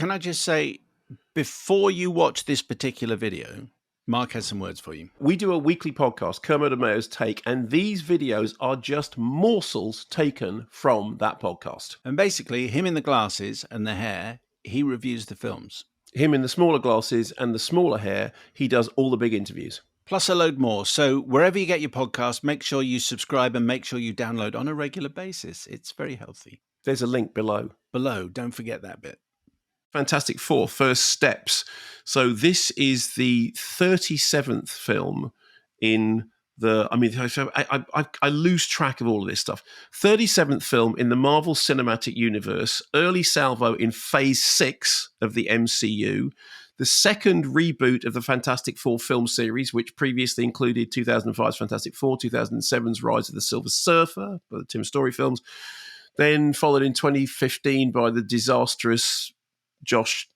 can I just say, before you watch this particular video, Mark has some words for you. We do a weekly podcast, Kermode and Mayo's Take, and these videos are just morsels taken from that podcast. And basically, him in the glasses and the hair, he reviews the films. Him in the smaller glasses and the smaller hair, he does all the big interviews. Plus a load more. So wherever you get your podcast, make sure you subscribe and make sure you download on a regular basis. It's very healthy. There's a link below. Don't forget that bit. Fantastic Four, First Steps. So this is the 37th film in the, I lose track of all of this stuff. 37th film in the Marvel Cinematic Universe, early salvo in Phase 6 of the MCU, the second reboot of the Fantastic Four film series, which previously included 2005's Fantastic Four, 2007's Rise of the Silver Surfer, by the Tim Story films, then followed in 2015 by the disastrous Josh,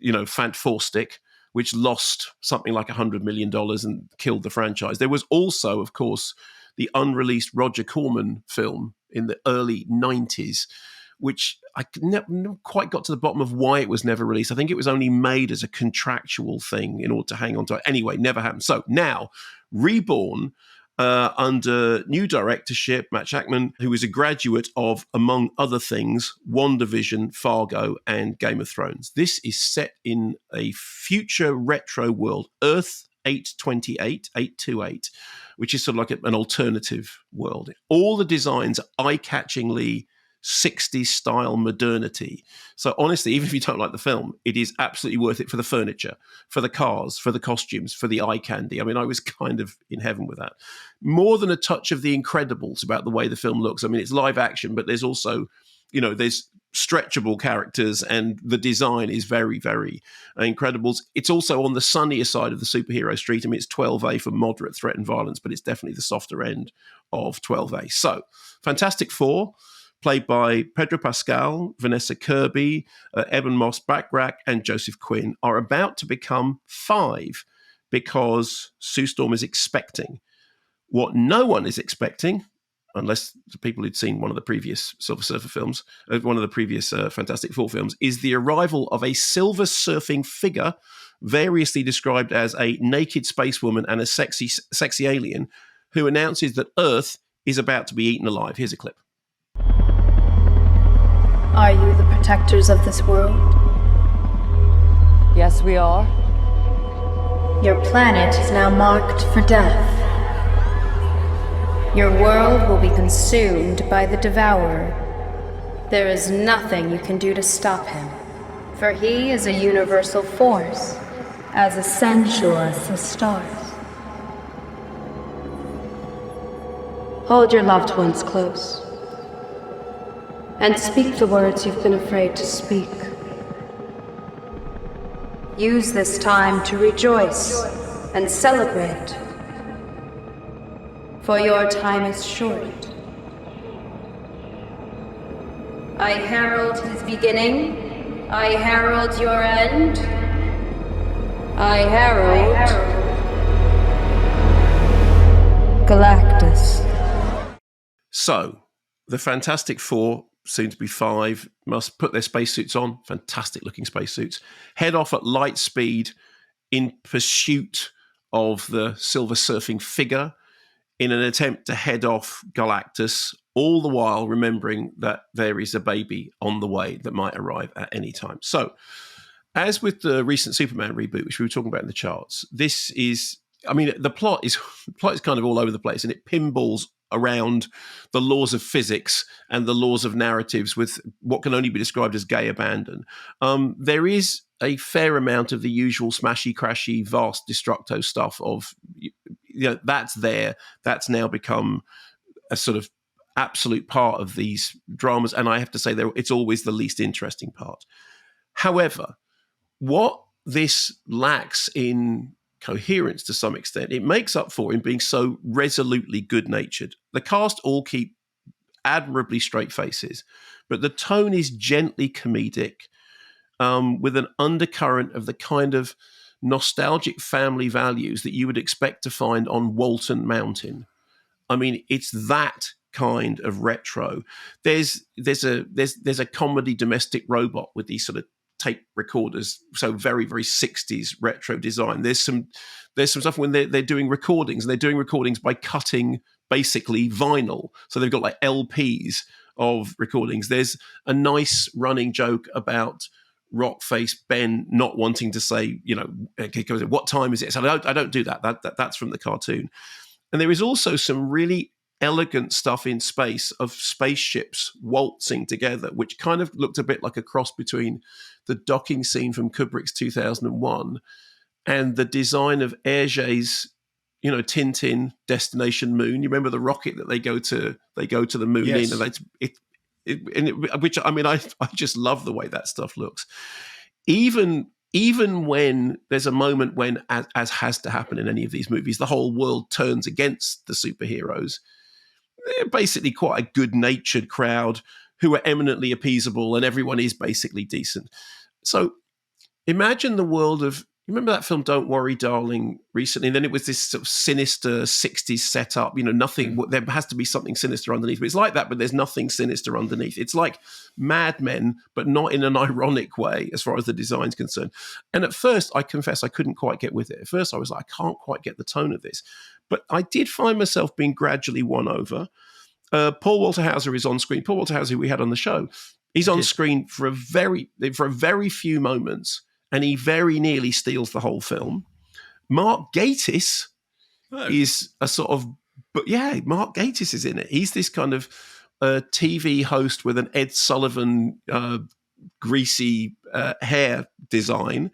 Fant Four-Stick, which lost something like $100 million and killed the franchise. There was also, of course, the unreleased Roger Corman film in the early 90s, which I never quite got to the bottom of why it was never released. I think it was only made as a contractual thing in order to hang on to it. Anyway, never happened. So now, Reborn, under new directorship, Matt Shakman, who is a graduate of, among other things, WandaVision, Fargo, and Game of Thrones. This is set in a future retro world, Earth 828, which is sort of like an alternative world. All the designs are eye-catchingly 60s style modernity. So honestly, even if you don't like the film, it is absolutely worth it for the furniture, for the cars, for the costumes, for the eye candy. I mean, I was kind of in heaven with that. More than a touch of The Incredibles about the way the film looks. I mean, it's live action, but there's also, there's stretchable characters, and the design is very, very Incredibles. It's also on the sunnier side of the superhero street. I mean, it's 12A for moderate threat and violence, but it's definitely the softer end of 12A. So, Fantastic Four, played by Pedro Pascal, Vanessa Kirby, Eben Moss-Backrack, and Joseph Quinn, are about to become 5 because Sue Storm is expecting. What no one is expecting, unless the people who'd seen one of the previous Silver Surfer films, one of the previous Fantastic Four films, is the arrival of a silver surfing figure, variously described as a naked space woman and a sexy alien, who announces that Earth is about to be eaten alive. Here's a clip. Are you the protectors of this world? Yes, we are. Your planet is now marked for death. Your world will be consumed by the Devourer. There is nothing you can do to stop him, for he is a universal force, as essential as the stars. Hold your loved ones close, and speak the words you've been afraid to speak. Use this time to rejoice and celebrate, for your time is short. I herald his beginning, I herald your end, I herald Galactus. So, the Fantastic Four, soon to be 5, must put their spacesuits on, fantastic looking spacesuits, head off at light speed in pursuit of the silver surfing figure in an attempt to head off Galactus, all the while remembering that there is a baby on the way that might arrive at any time. So, as with the recent Superman reboot, which we were talking about in the charts, this is, the plot is kind of all over the place, and it pinballs around the laws of physics and the laws of narratives with what can only be described as gay abandon. There is a fair amount of the usual smashy, crashy, vast destructo stuff of, that's there. That's now become a sort of absolute part of these dramas. And I have to say, it's always the least interesting part. However, what this lacks in coherence to some extent, it makes up for in being so resolutely good-natured. The cast all keep admirably straight faces, but the tone is gently comedic, with an undercurrent of the kind of nostalgic family values that you would expect to find on Walton Mountain. I mean, it's that kind of retro. There's a comedy domestic robot with these sort of tape recorders, so very, very 60s retro design. There's some stuff when they're doing recordings, and they're doing recordings by cutting basically vinyl. So they've got like LPs of recordings. There's a nice running joke about Rockface Ben not wanting to say, what time is it? So I don't do that. That's from the cartoon. And there is also some really elegant stuff in space of spaceships waltzing together, which kind of looked a bit like a cross between the docking scene from Kubrick's 2001 and the design of Hergé's, Tintin Destination Moon. You remember the rocket that they go to the moon Yes. which I mean, I just love the way that stuff looks. Even when there's a moment when, as has to happen in any of these movies, the whole world turns against the superheroes, they're basically quite a good-natured crowd who are eminently appeasable, and everyone is basically decent. So imagine the world of, you remember that film Don't Worry, Darling recently? And then it was this sort of sinister 60s setup, nothing, there has to be something sinister underneath. But it's like that, but there's nothing sinister underneath. It's like Mad Men, but not in an ironic way as far as the design's concerned. And at first, I confess, I couldn't quite get with it. At first, I was like, I can't quite get the tone of this. But I did find myself being gradually won over. Paul Walter Hauser is on screen. Paul Walter Hauser, who we had on the show, he's on screen for a very few moments, and he very nearly steals the whole film. Mark Gatiss is a sort of, but yeah, Mark Gatiss is in it. He's this kind of TV host with an Ed Sullivan greasy hair design.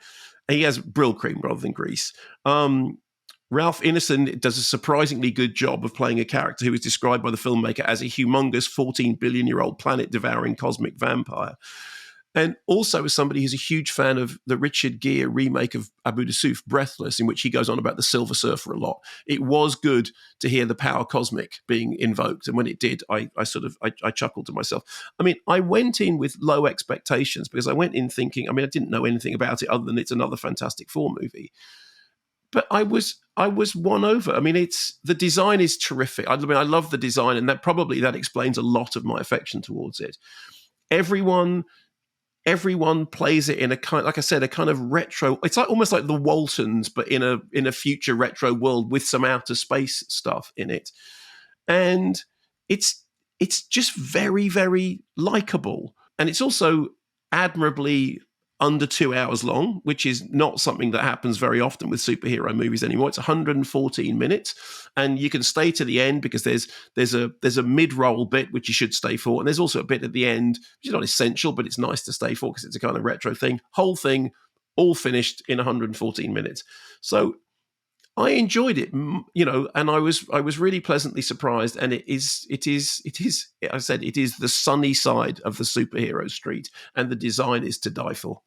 He has Brill cream rather than grease. Ralph Ineson does a surprisingly good job of playing a character who is described by the filmmaker as a humongous 14 billion-year-old planet-devouring cosmic vampire. And also as somebody who's a huge fan of the Richard Gere remake of Abu Dussouf, Breathless, in which he goes on about the Silver Surfer a lot. It was good to hear the power cosmic being invoked. And when it did, I chuckled to myself. I mean, I went in with low expectations because I went in thinking, I didn't know anything about it other than it's another Fantastic Four movie. But I was won over. I mean, the design is terrific. I love the design, and that explains a lot of my affection towards it. Everyone plays it in a kind, like I said, a kind of retro. It's like almost like the Waltons, but in a future retro world with some outer space stuff in it, and it's just very, very likable, and it's also admirably under 2 hours long, which is not something that happens very often with superhero movies anymore. It's 114 minutes, and you can stay to the end because there's a mid-roll bit which you should stay for, and there's also a bit at the end which is not essential, but it's nice to stay for because it's a kind of retro thing. Whole thing, all finished in 114 minutes. So I enjoyed it, and I was really pleasantly surprised. And it is, I said, it is the sunny side of the superhero street, and the design is to die for.